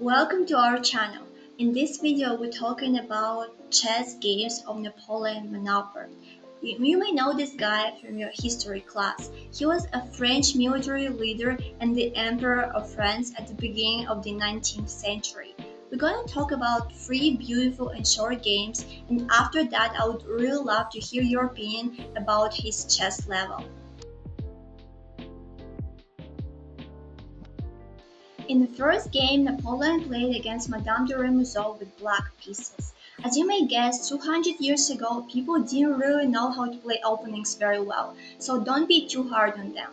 Welcome to our channel. In this video, we're talking about chess games of Napoleon Bonaparte. You may know this guy from your history class. He was a French military leader and the Emperor of France at the beginning of the 19th century. We're going to talk about 3 beautiful and short games, and after that, I would really love to hear your opinion about his chess level. In the first game, Napoleon played against Madame de Remusot with black pieces. As you may guess, 200 years ago, people didn't really know how to play openings very well, so don't be too hard on them.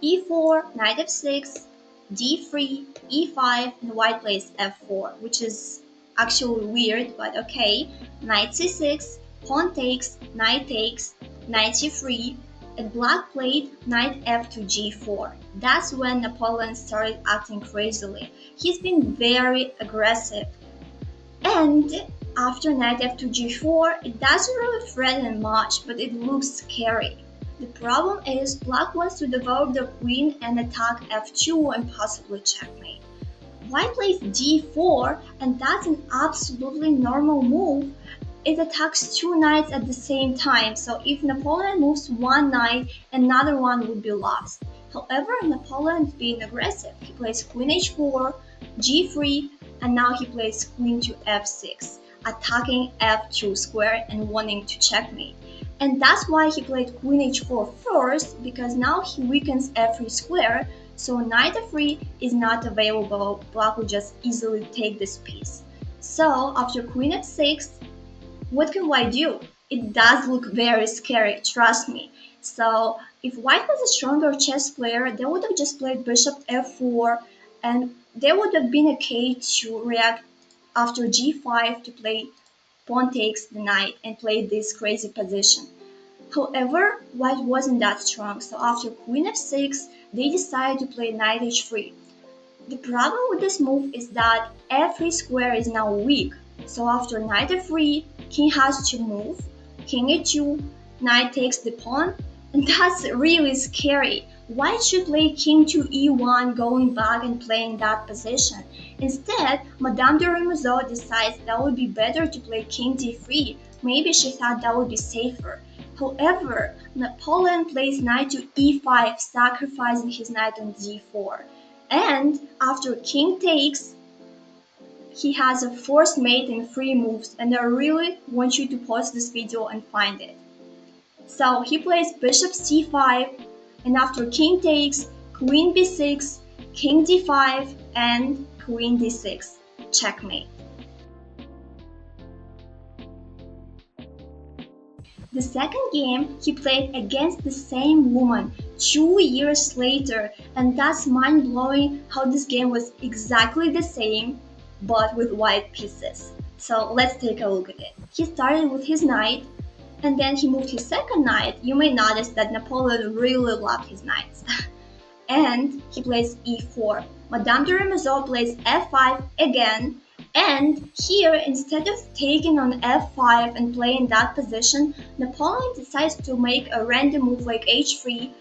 e4, knight f6, d3, e5, and white plays f4, which is actually weird, but okay. Knight c6, pawn takes, knight c3, and black played knight f to g4. That's when Napoleon started acting crazily. He's been very aggressive. And after knight f to g4, it doesn't really threaten much, but it looks scary. The problem is black wants to develop the queen and attack f2 and possibly checkmate. White plays d4, and that's an absolutely normal move. It attacks 2 knights at the same time, so if Napoleon moves one knight, another one would be lost. However, Napoleon is being aggressive. He plays queen h4, g3, and now he plays queen to f6, attacking f2 square and wanting to checkmate. And that's why he played queen h4 first, because now he weakens f3 square, so knight f3 is not available. Black will just easily take this piece. So after queen f6, what can white do? It does look very scary, trust me. So if white was a stronger chess player, they would have just played bishop f4, and there would have been a key to react after g5 to play pawn takes the knight and play this crazy position. However, white wasn't that strong, so after queen f6, they decided to play knight h3. The problem with this move is that f3 square is now weak, so after knight f3, king has to move, king a2, knight takes the pawn, and that's really scary. White should play king to e1, going back and playing that position. Instead, Madame de Remusot decides that would be better to play king d3. Maybe she thought that would be safer. However, Napoleon plays knight to e5, sacrificing his knight on d4. And after king takes, he has a forced mate in 3 moves, and I really want you to pause this video and find it. So he plays bishop c5, and after king takes, queen b6, king d5, and queen d6, checkmate. The second game he played against the same woman 2 years later, and that's mind-blowing how this game was exactly the same but with white pieces. So let's take a look at it. He started with his knight, and then he moved his second knight. You may notice that Napoleon really loved his knights. And he plays e4. Madame de Remusot plays f5 again, and here, instead of taking on f5 and playing that position, Napoleon decides to make a random move like h3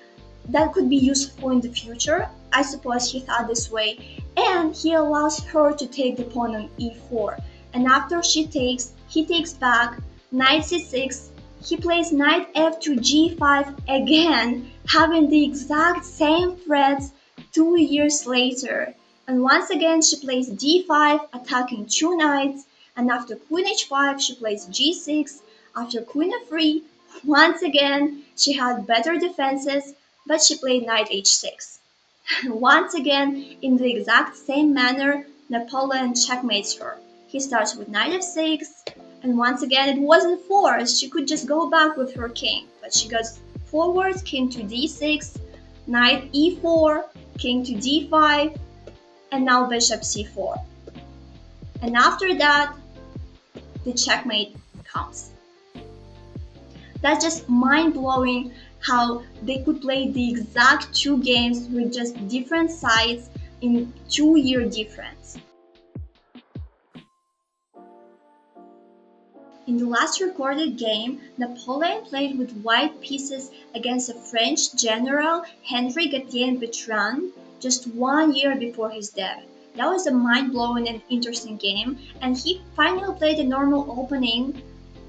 that could be useful in the future. I suppose he thought this way. And he allows her to take the pawn on e4. And after she takes, he takes back, knight c6, he plays knight f to g5 again, having the exact same threats 2 years later. And once again she plays d5, attacking 2 knights, and after queen h5 she plays g6, after queen f3, once again she had better defenses, but she played knight h6. Once again, in the exact same manner, Napoleon checkmates her. He starts with knight f6, and once again it wasn't forced. She could just go back with her king, but she goes forward, king to d6, knight e4, king to d5, and now bishop c4. And after that, the checkmate comes. That's just mind-blowing how they could play the exact 2 games with just different sides in 2-year difference. In the last recorded game, Napoleon played with white pieces against a French general, Henri Gatien Bertrand, just 1 year before his death. That was a mind-blowing and interesting game, and he finally played a normal opening,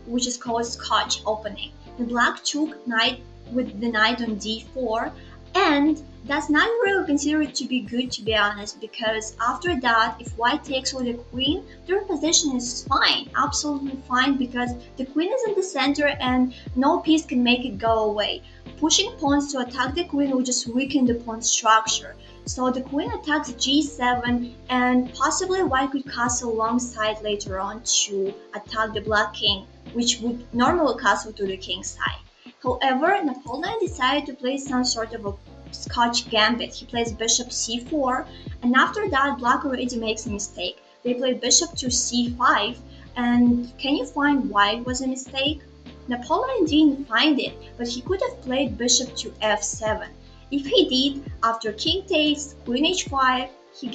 which is called Scotch opening. The black took knight with the knight on d4, and that's not really considered to be good, to be honest, because after that, if white takes with the queen, their position is fine, absolutely fine, because the queen is in the center and no piece can make it go away. Pushing pawns to attack the queen will just weaken the pawn structure. So the queen attacks g7, and possibly white could castle alongside later on to attack the black king, which would normally castle to the king's side. However, Napoleon decided to play some sort of a Scotch gambit. He plays bishop c4, and after that, black already makes a mistake. They play bishop to c5, and can you find why it was a mistake? Napoleon didn't find it, but he could have played bishop to f7. If he did, after king takes, queen h5, he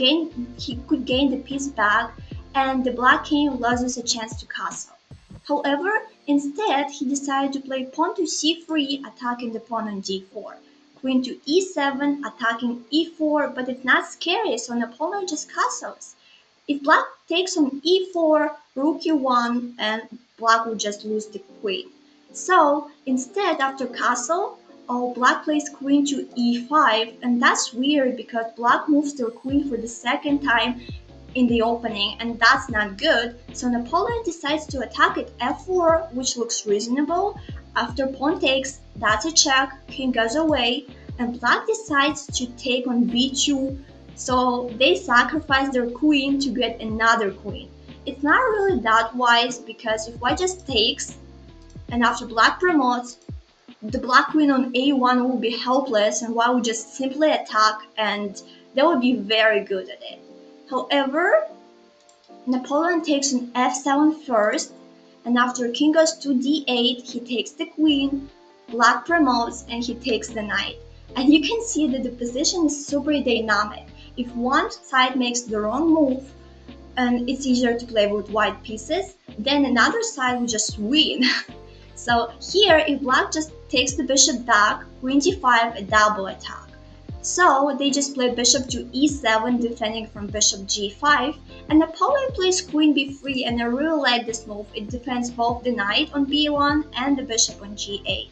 could gain the piece back, and the black king loses a chance to castle. However, instead he decided to play pawn to c3, attacking the pawn on d4, queen to e7, attacking e4, but it's not scary, so Napoleon just castles. If black takes on e4, rook e1, and black will just lose the queen. So instead, after castle, black plays queen to e5, and that's weird because black moves their queen for the second time in the opening, and that's not good. So Napoleon decides to attack at f4, which looks reasonable. After pawn takes, that's a check, king goes away, and black decides to take on b2, so they sacrifice their queen to get another queen. It's not really that wise, because if white just takes, and after black promotes, the black queen on a1 will be helpless, and white will just simply attack, and they will be very good at it. However, Napoleon takes on f7 first, and after king goes to d8, he takes the queen, black promotes, and he takes the knight. And you can see that the position is super dynamic. If one side makes the wrong move, and it's easier to play with white pieces, then another side will just win. So here, if black just takes the bishop back, queen d5, a double attack. So they just play bishop to e7, defending from bishop g5, and Napoleon plays queen b3, and I really like this move. It defends both the knight on b1 and the bishop on g8.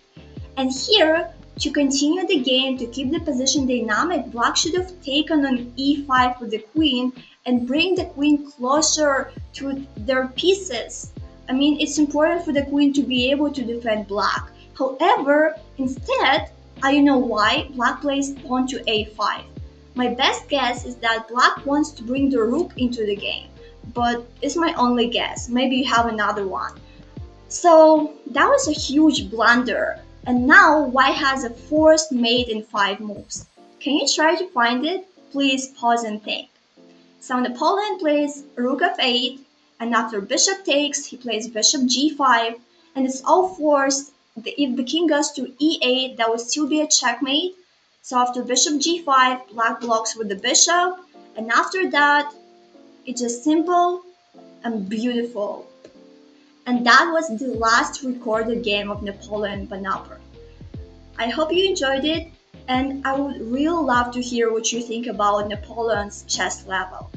And here, to continue the game, to keep the position dynamic, black should have taken on e5 with the queen and bring the queen closer to their pieces. I mean, it's important for the queen to be able to defend black. However, instead, I know why black plays pawn to a5. My best guess is that black wants to bring the rook into the game, but it's my only guess. Maybe you have another one. So that was a huge blunder, and now white has a forced mate in 5 moves. Can you try to find it? Please pause and think. So Napoleon plays rook f8, and after bishop takes, he plays bishop g5, and it's all forced. If the king goes to e8, that would still be a checkmate. So after bishop g5, black blocks with the bishop, and after that, it's just simple and beautiful. And that was the last recorded game of Napoleon Bonaparte. I hope you enjoyed it, and I would really love to hear what you think about Napoleon's chess level.